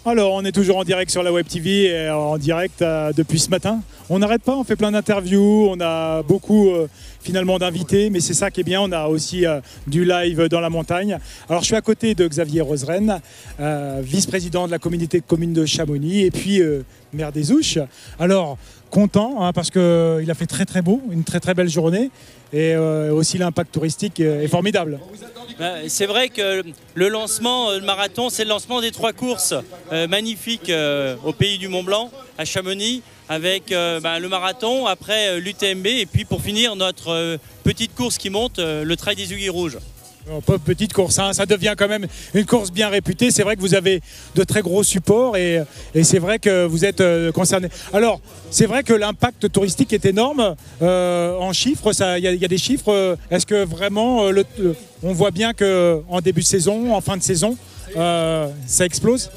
Alors, on est toujours en direct sur la Web TV et en direct depuis ce matin. On n'arrête pas, on fait plein d'interviews, on a beaucoup finalement d'invités, mais c'est ça qui est bien, on a aussi du live dans la montagne. Alors, je suis à côté de Xavier Roseren, vice-président de la communauté de communes de Chamonix et puis maire des Ouches. Alors, content hein, parce qu'il a fait très très beau, une très très belle journée et aussi l'impact touristique est formidable. C'est vrai que le lancement, le marathon, c'est le lancement des 3 courses magnifiques au pays du Mont-Blanc, à Chamonix, avec le marathon, après l'UTMB, et puis pour finir, notre petite course qui monte, le Trail des Aiguilles Rouges. Pas petite course, hein, ça devient quand même une course bien réputée. C'est vrai que vous avez de très gros supports et c'est vrai que vous êtes concerné. Alors, c'est vrai que l'impact touristique est énorme en chiffres. Il y a des chiffres. Est-ce que vraiment, on voit bien qu'en début de saison, en fin de saison, ça explose ?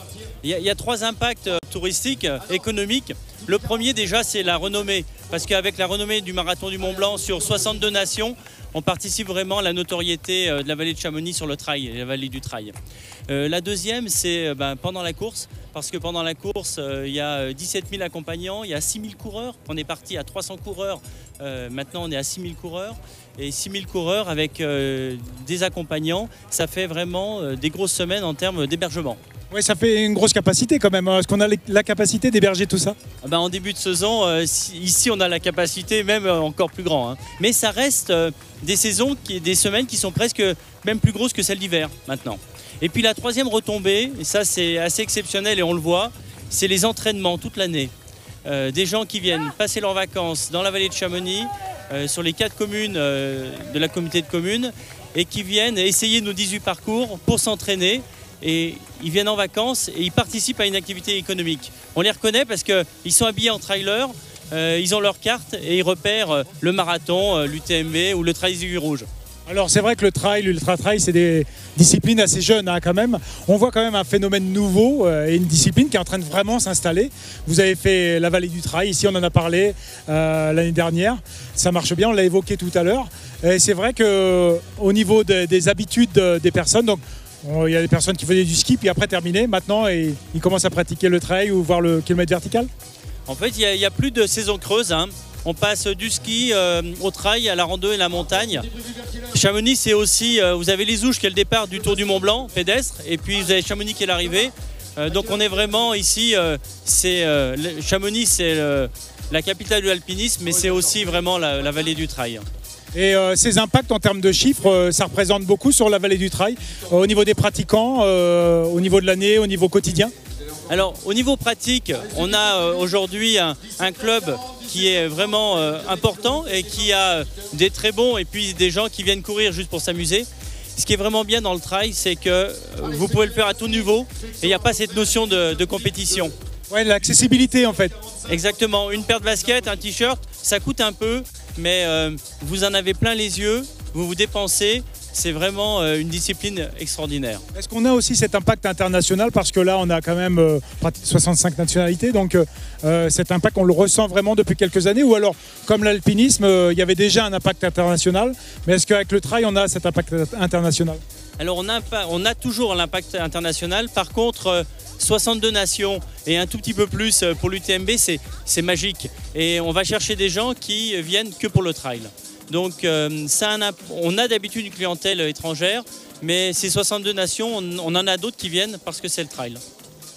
Il y a 3 impacts touristiques, économiques. Le premier déjà, c'est la renommée. Parce qu'avec la renommée du Marathon du Mont-Blanc sur 62 nations, on participe vraiment à la notoriété de la vallée de Chamonix sur le trail, la vallée du trail. La deuxième, c'est pendant la course, parce que pendant la course, il y a 17 000 accompagnants, il y a 6 000 coureurs. On est parti à 300 coureurs, maintenant on est à 6 000 coureurs. Et 6 000 coureurs avec des accompagnants, ça fait vraiment des grosses semaines en termes d'hébergement. Oui, ça fait une grosse capacité quand même. Est-ce qu'on a la capacité d'héberger tout ça ? En début de saison, ici on a la capacité même encore plus grand. Hein. Mais ça reste des semaines qui sont presque même plus grosses que celles d'hiver maintenant. Et puis la troisième retombée, et ça c'est assez exceptionnel et on le voit, c'est les entraînements toute l'année. Des gens qui viennent passer leurs vacances dans la vallée de Chamonix, sur les 4 communes de la communauté de communes, et qui viennent essayer nos 18 parcours pour s'entraîner. Et ils viennent en vacances et ils participent à une activité économique. On les reconnaît parce qu'ils sont habillés en trailer, ils ont leur carte et ils repèrent le marathon, l'UTMB ou le Trail des Aiguilles Rouges. Alors c'est vrai que le trail, l'ultra-trail, c'est des disciplines assez jeunes hein, quand même. On voit quand même un phénomène nouveau et une discipline qui est en train de vraiment s'installer. Vous avez fait la vallée du trail, ici on en a parlé l'année dernière. Ça marche bien, on l'a évoqué tout à l'heure. Et c'est vrai qu'au niveau des habitudes des personnes, donc, il y a des personnes qui faisaient du ski, puis après terminé, maintenant ils commencent à pratiquer le trail ou voir le kilomètre vertical. En fait, il n'y a plus de saison creuse. Hein. On passe du ski au trail, à la rando et à la montagne. Chamonix, c'est aussi, vous avez les Ouches qui est le départ du Tour du Mont-Blanc, pédestre, et puis vous avez Chamonix qui est l'arrivée. Donc on est vraiment ici, Chamonix, c'est la capitale de l'alpinisme, mais c'est aussi vraiment la vallée du trail. Et ces impacts en termes de chiffres, ça représente beaucoup sur la vallée du trail, au niveau des pratiquants, au niveau de l'année, au niveau quotidien. Alors au niveau pratique, on a aujourd'hui un club qui est vraiment important et qui a des très bons et puis des gens qui viennent courir juste pour s'amuser. Ce qui est vraiment bien dans le trail, c'est que vous pouvez le faire à tout niveau et il n'y a pas cette notion de compétition. Ouais, l'accessibilité en fait. Exactement, une paire de baskets, un t-shirt, ça coûte un peu, mais vous en avez plein les yeux, vous vous dépensez, c'est vraiment une discipline extraordinaire. Est-ce qu'on a aussi cet impact international, parce que là on a quand même 65 nationalités, donc cet impact on le ressent vraiment depuis quelques années, ou alors comme l'alpinisme, il y avait déjà un impact international, mais est-ce qu'avec le trail on a cet impact international ? Alors on a toujours l'impact international, par contre 62 nations et un tout petit peu plus pour l'UTMB, c'est magique. Et on va chercher des gens qui viennent que pour le trail. Donc on a d'habitude une clientèle étrangère, mais ces 62 nations, on en a d'autres qui viennent parce que c'est le trail.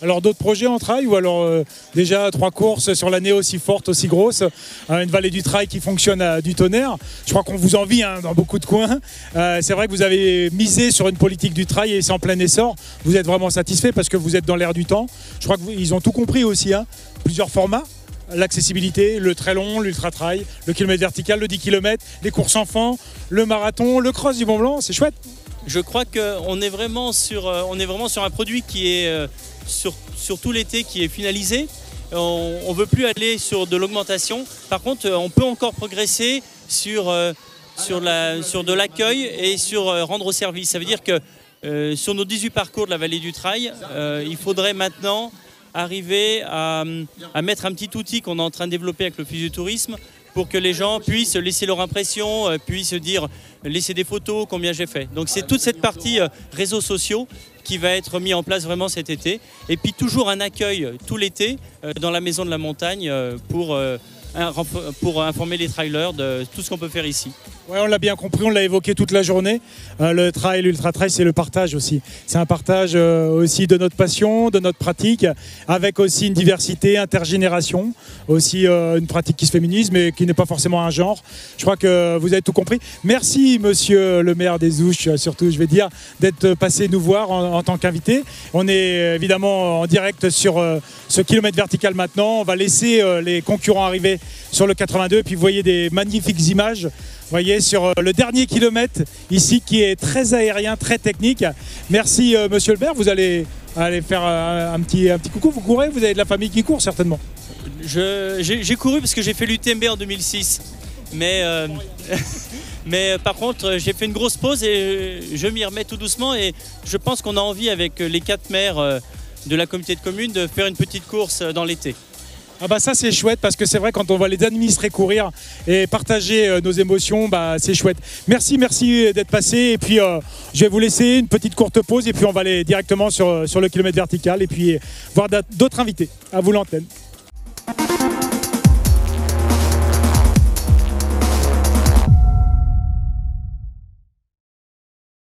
Alors d'autres projets en trail, ou alors déjà 3 courses sur l'année aussi fortes, aussi grosses, une vallée du trail qui fonctionne à du tonnerre. Je crois qu'on vous envie hein, dans beaucoup de coins. C'est vrai que vous avez misé sur une politique du trail et c'est en plein essor. Vous êtes vraiment satisfait parce que vous êtes dans l'air du temps. Je crois qu'ils ont tout compris aussi, hein. Plusieurs formats. L'accessibilité, le très long, l'ultra-trail, le kilomètre vertical, le 10 km, les courses enfants, le marathon, le cross du Mont-Blanc, c'est chouette. Je crois qu'on est vraiment sur un produit qui est sur tout l'été qui est finalisé. On ne veut plus aller sur de l'augmentation. Par contre, on peut encore progresser sur de l'accueil et sur rendre au service. Ça veut dire que sur nos 18 parcours de la vallée du Trail, il faudrait maintenant arriver à mettre un petit outil qu'on est en train de développer avec l'Office du tourisme pour que les gens puissent laisser leur impression, puissent dire, laisser des photos, combien j'ai fait. Donc c'est toute cette partie réseaux sociaux qui va être mis en place vraiment cet été. Et puis toujours un accueil tout l'été dans la Maison de la Montagne pour informer les trailers de tout ce qu'on peut faire ici. Ouais, on l'a bien compris, on l'a évoqué toute la journée. Le trail, l'ultra trail, c'est le partage aussi. C'est un partage aussi de notre passion, de notre pratique, avec aussi une diversité intergénération, aussi une pratique qui se féminise, mais qui n'est pas forcément un genre. Je crois que vous avez tout compris. Merci, monsieur le maire des Ouches, surtout, je vais dire, d'être passé nous voir en tant qu'invité. On est évidemment en direct sur ce kilomètre vertical maintenant. On va laisser les concurrents arriver sur le 82, et puis vous voyez des magnifiques images. Vous voyez sur le dernier kilomètre ici qui est très aérien, très technique. Merci monsieur le maire, vous allez faire un petit coucou, vous courez, vous avez de la famille qui court certainement. J'ai couru parce que j'ai fait l'UTMB en 2006, mais par contre j'ai fait une grosse pause et je m'y remets tout doucement et je pense qu'on a envie avec les 4 maires de la communauté de communes de faire une petite course dans l'été. Ah bah ça c'est chouette parce que c'est vrai quand on va les administrer courir et partager nos émotions, bah c'est chouette. Merci d'être passé et puis je vais vous laisser une petite courte pause et puis on va aller directement sur le kilomètre vertical et puis voir d'autres invités. À vous l'antenne.